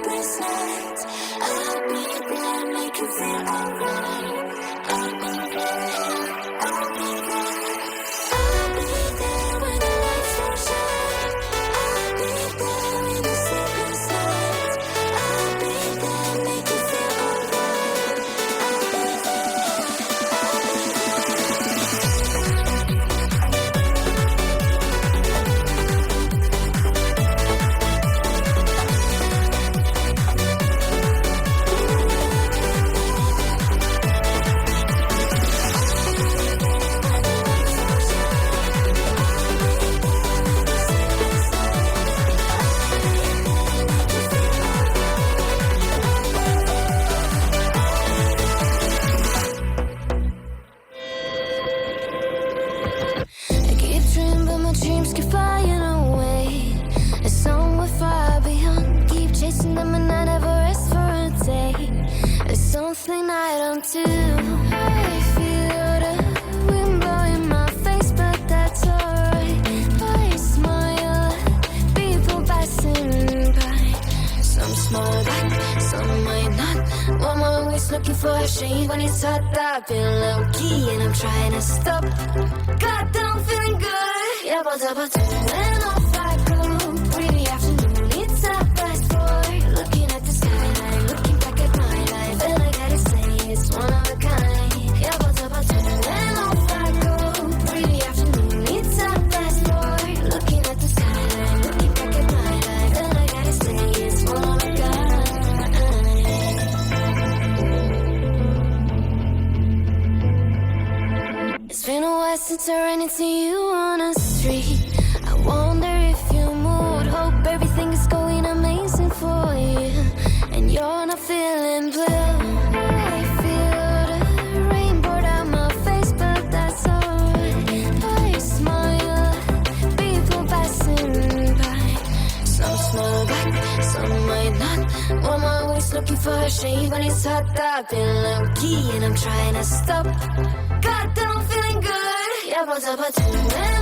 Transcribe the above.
sleepless nights. I'll be there, make you feel alright. I'll be there, I'll be there. I'll be there when the lights don't shine. I'll be there in the sleepless nights. I'll be there, make you feel alright. I'll be there, I'll be I keep dreaming, but my dreams keep flying away. It's somewhere far beyond. Keep chasing them and I never rest for a day. There's something I don't do. I feel the wind blowing my face, but that's alright. I smile at people passing by. Some smile back, some might not. Well, I'm always looking for a shade when it's hot. I've been low key and I'm trying to stop. God, that I'm feeling good. Yeah, but when off I go. Pretty afternoon, it's a fast boy. Looking at the skyline, looking back at my life. And I gotta say, it's one of a kind. Yeah, but when off I go. Pretty afternoon, it's a fast boy. Looking at the skyline, looking back at my life. And I gotta say, it's one of a kind. It's been a while since I ran into you on the street. I wonder if you moved. Hope everything is going amazing for you. And you're not feeling blue. I feel the rain pour down my face, but that's alright. I smile at people passing by. Some smile back, some might not. Well, I'm always looking for a shade when it's hot. I've been low key and I'm trying to stop. God, that I'm feeling good. Yeah, but when